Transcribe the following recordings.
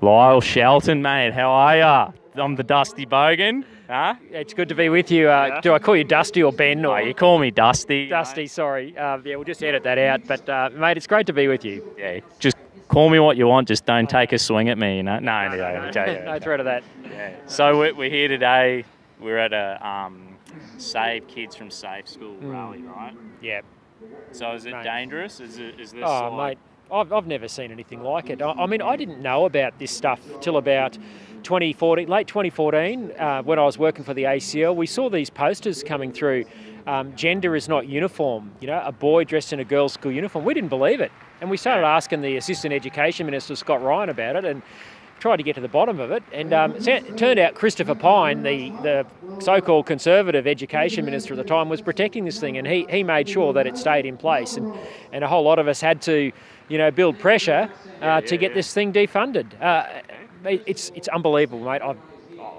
Lyle Shelton, mate, how are ya? I'm the Dusty Bogan. Huh? It's good to be with you. Do I call you Dusty or Ben? Oh, you call me Dusty. Dusty, mate. sorry. Yeah, we'll just edit that out. But, mate, it's great to be with you. Yeah, just call me what you want, just don't take a swing at me, you know? No, No threat of that. Yeah. So we're here today. We're at a Save Kids from Safe School rally, right? Yeah. So is it dangerous? Is this Oh, mate, I've never seen anything like it. I mean, I didn't know about this stuff till about 2014, late 2014, when I was working for the ACL. We saw these posters coming through. Gender is not uniform. You know, a boy dressed in a girl's school uniform. We didn't believe it. And we started asking the Assistant Education Minister, Scott Ryan, about it and tried to get to the bottom of it. And it turned out Christopher Pyne, the so-called Conservative Education Minister at the time, was protecting this thing, and he made sure that it stayed in place. And a whole lot of us had to, build pressure to get this thing defunded. It's unbelievable, mate.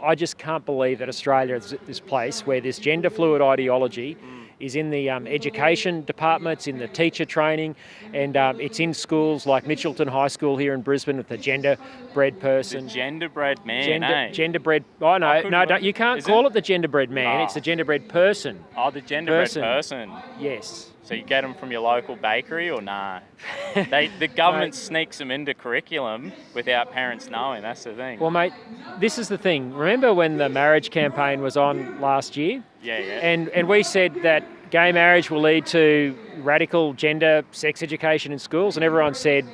I just can't believe that Australia is this place where this gender fluid ideology is in the education departments, in the teacher training, and it's in schools like Mitchelton High School here in Brisbane with the gender-bred person. The gender-bred man, Gender-bred. Oh, no, you can't call it the gender-bred man. It's the gender-bred person. Oh, the gender-bred person. Yes. So you get them from your local bakery or nah? The government sneaks them into curriculum without parents knowing. That's the thing. Well, mate, this is the thing. Remember when the marriage campaign was on last year? Yeah. And we said that gay marriage will lead to radical gender sex education in schools, and everyone said,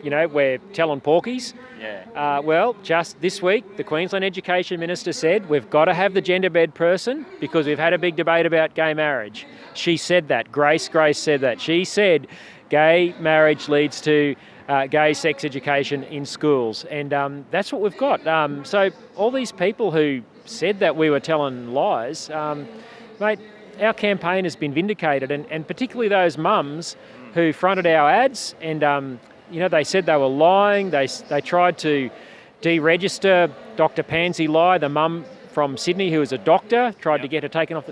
we're telling porkies. Yeah. Well, just this week, the Queensland Education Minister said we've got to have the gender-bred person because we've had a big debate about gay marriage. She said that. Grace said that. She said gay marriage leads to gay sex education in schools, and that's what we've got. So all these people who said that we were telling lies, mate, our campaign has been vindicated, and particularly those mums who fronted our ads and they said they were lying. They tried to deregister Dr. Pansy Lai, the mum from Sydney who was a doctor, tried to get her taken off.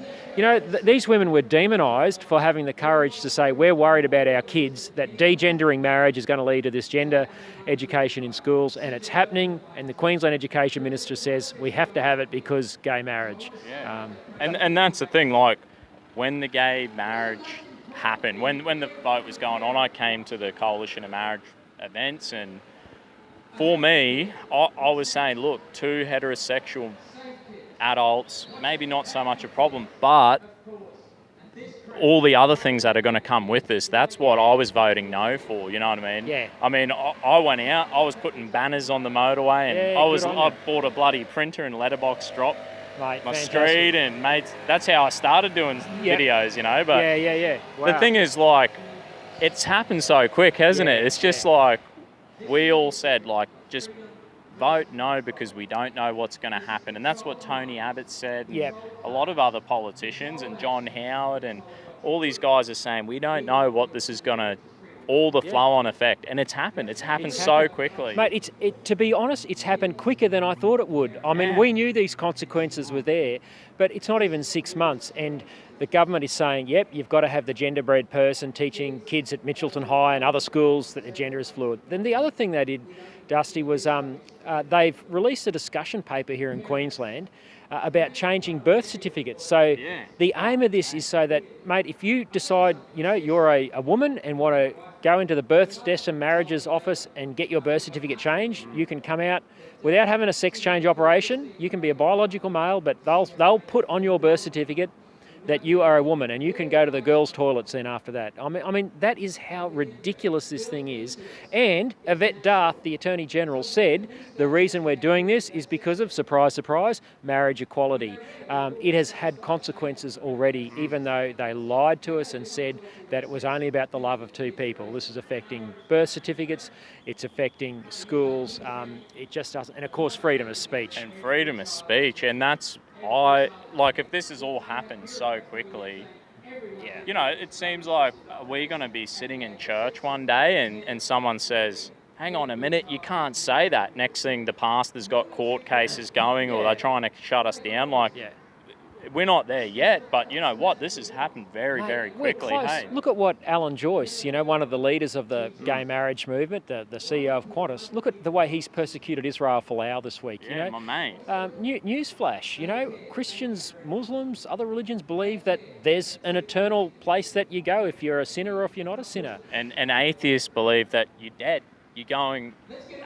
These women were demonised for having the courage to say, we're worried about our kids, that degendering marriage is going to lead to this gender education in schools, and it's happening, and the Queensland Education Minister says we have to have it because gay marriage. Yeah. And that's the thing, like, when the gay marriage happened, when the vote was going on, I came to the Coalition of Marriage events, and for me, I was saying, look, two heterosexual adults, maybe not so much a problem, but all the other things that are going to come with this, that's what I was voting no for, you know what I mean? Yeah. I mean, I went out, I was putting banners on the motorway, and I bought a bloody printer and letterbox drop my street, and mate, that's how I started doing videos, but yeah. Wow. The thing is, like, it's happened so quick, hasn't it? It's just like we all said, like, just vote no because we don't know what's going to happen, and that's what Tony Abbott said, and a lot of other politicians, and John Howard, and all these guys are saying we don't know what this is going to, all the flow-on effect, and it's happened so quickly. Mate, to be honest, it's happened quicker than I thought it would. I mean, we knew these consequences were there, but it's not even 6 months, and the government is saying, yep, you've got to have the gender-bred person teaching kids at Mitchelton High and other schools that the gender is fluid. Then the other thing they did, Dusty, was they've released a discussion paper here in Queensland about changing birth certificates. So the aim of this is so that, mate, if you decide, you're a woman and want to go into the birth, deaths and marriages office and get your birth certificate changed, you can come out without having a sex change operation. You can be a biological male, but they'll put on your birth certificate that you are a woman, and you can go to the girls' toilets then after that. I mean, that is how ridiculous this thing is. And Yvette Darth, the Attorney General, said the reason we're doing this is because of, surprise, surprise, marriage equality. It has had consequences already, even though they lied to us and said that it was only about the love of two people. This is affecting birth certificates, it's affecting schools, it just doesn't, and of course freedom of speech. And freedom of speech, and that's, if this has all happened so quickly, it seems like we're going to be sitting in church one day and someone says, hang on a minute, you can't say that. Next thing, the pastor's got court cases going or they're trying to shut us down. we're not there yet, but you know what? This has happened very, Mate, very we're quickly. close. Hey, Look at what Alan Joyce, one of the leaders of the gay marriage movement, the CEO of Qantas, look at the way he's persecuted Israel Folau this week. yeah, my mate. Newsflash, Christians, Muslims, other religions believe that there's an eternal place that you go if you're a sinner or if you're not a sinner. And atheists believe that you're dead.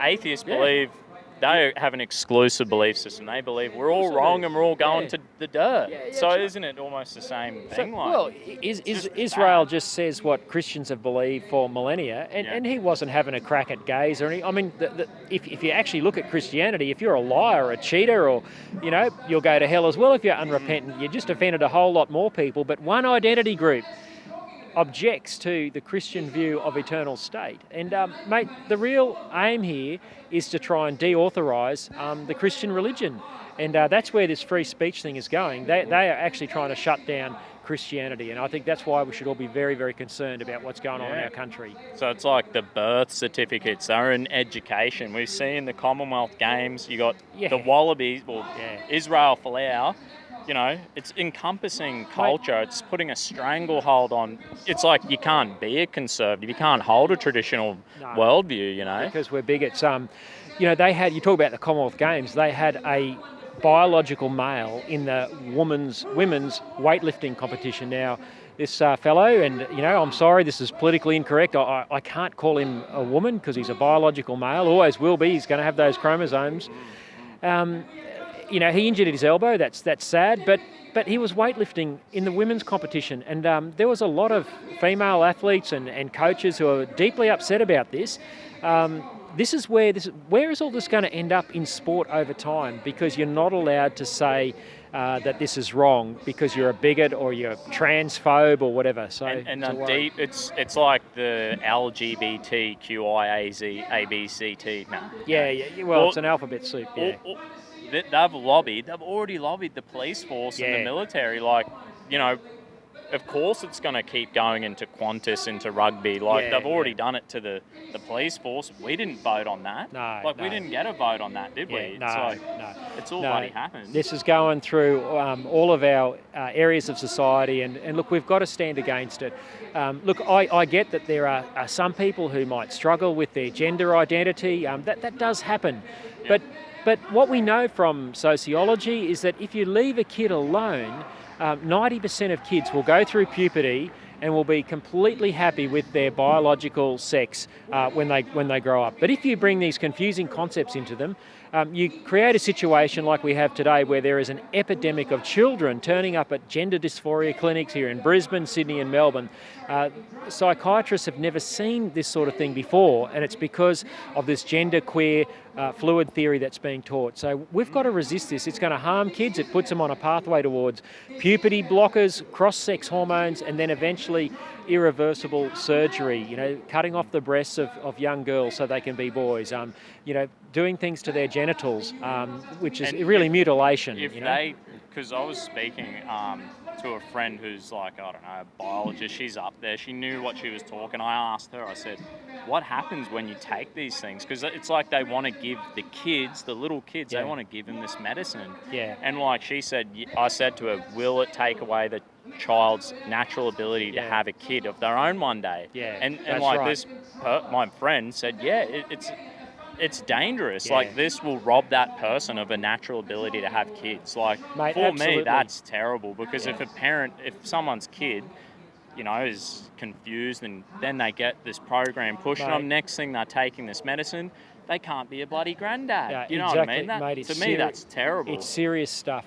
Atheists believe they have an exclusive belief system. They believe we're all wrong and we're all going to the dirt. So isn't it almost the same thing? Israel just says what Christians have believed for millennia, and he wasn't having a crack at gays or anything. I mean, if you actually look at Christianity, if you're a liar or a cheater or, you'll go to hell as well if you're unrepentant. You just offended a whole lot more people. But one identity group objects to the Christian view of eternal state. And, mate, the real aim here is to try and deauthorise the Christian religion. And that's where this free speech thing is going. They are actually trying to shut down Christianity. And I think that's why we should all be very, very concerned about what's going on in our country. So it's like the birth certificates are in education. We've seen the Commonwealth Games. You got the Wallabies, Israel Folau. It's encompassing culture. Mate, it's putting a stranglehold on. It's like you can't be a conservative. You can't hold a traditional worldview, Because we're bigots. They had, you talk about the Commonwealth Games, they had a biological male in the women's weightlifting competition. Now, this fellow, and, I'm sorry, this is politically incorrect. I can't call him a woman because he's a biological male, always will be. He's going to have those chromosomes. He injured his elbow. That's sad. But he was weightlifting in the women's competition, and there was a lot of female athletes and coaches who are deeply upset about this. Where is all this going to end up in sport over time? Because you're not allowed to say that this is wrong because you're a bigot or you're transphobe or whatever. So it's like the LGBTQIAZ ABCT. No. Well, it's an alphabet soup. Yeah. They've already lobbied the police force and the military. Of course it's going to keep going into Qantas, into rugby. They've already done it to the police force. We didn't vote on that. We didn't get a vote on that, did we? No. It's already happened. This is going through all of our areas of society, and look, we've got to stand against it. I get that there are some people who might struggle with their gender identity. That does happen. Yeah. But what we know from sociology is that if you leave a kid alone, 90% of kids will go through puberty and will be completely happy with their biological sex when they grow up. But if you bring these confusing concepts into them, you create a situation like we have today where there is an epidemic of children turning up at gender dysphoria clinics here in Brisbane, Sydney and Melbourne. Psychiatrists have never seen this sort of thing before, and it's because of this gender queer fluid theory that's being taught. So we've got to resist this. It's going to harm kids. It puts them on a pathway towards puberty blockers, cross-sex hormones, and then eventually irreversible surgery, cutting off the breasts of young girls so they can be boys, doing things to their genitals, which is really mutilation. Because I was speaking to a friend who's a biologist, she's up there, she knew what she was talking. I asked her, I said, what happens when you take these things? Because it's like they want to give the little kids, they want to give them this medicine. Yeah. And she said, I said to her, will it take away the child's natural ability to have a kid of their own one day? Yeah. And my friend said, it's dangerous. Yeah. This will rob that person of a natural ability to have kids. Mate, for absolutely. me, that's terrible because if someone's kid, is confused and then they get this program pushed on them, next thing they're taking this medicine, they can't be a bloody granddad. Yeah, you know exactly, what I mean? Mate, to me, that's terrible. It's serious stuff.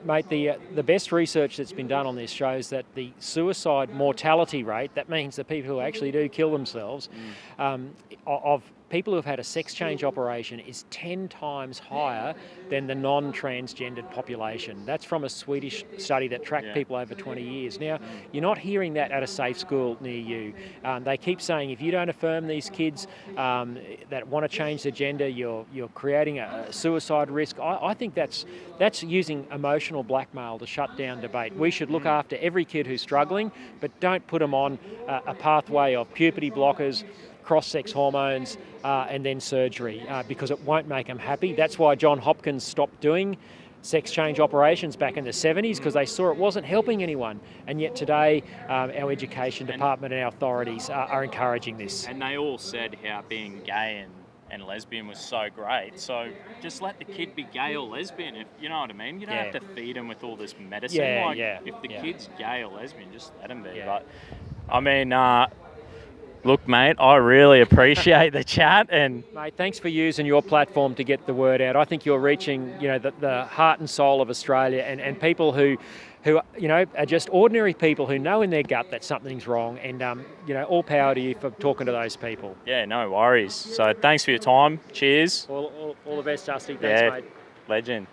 Mate, the best research that's been done on this shows that the suicide mortality rate, that means the people who actually do kill themselves, of people who have had a sex change operation is 10 times higher than the non-transgendered population. That's from a Swedish study that tracked people over 20 years. Now, you're not hearing that at a safe school near you. They keep saying if you don't affirm these kids that want to change their gender, you're creating a suicide risk. I think that's using emotional blackmail to shut down debate. We should look after every kid who's struggling, but don't put them on a pathway of puberty blockers, cross-sex hormones, and then surgery, because it won't make them happy. That's why John Hopkins stopped doing sex change operations back in the 70s because they saw it wasn't helping anyone. And yet today, our education department and our authorities are encouraging this. And they all said how being gay and lesbian was so great. So just let the kid be gay or lesbian, if you know what I mean. You don't have to feed him with all this medicine. If the kid's gay or lesbian, just let him be. Yeah. But I mean, look, mate, I really appreciate the chat. And mate, thanks for using your platform to get the word out. I think you're reaching, the heart and soul of Australia and people who are just ordinary people who know in their gut that something's wrong. And all power to you for talking to those people. Yeah, no worries. So thanks for your time. Cheers. All the best, Dusty. Thanks, mate. Legend.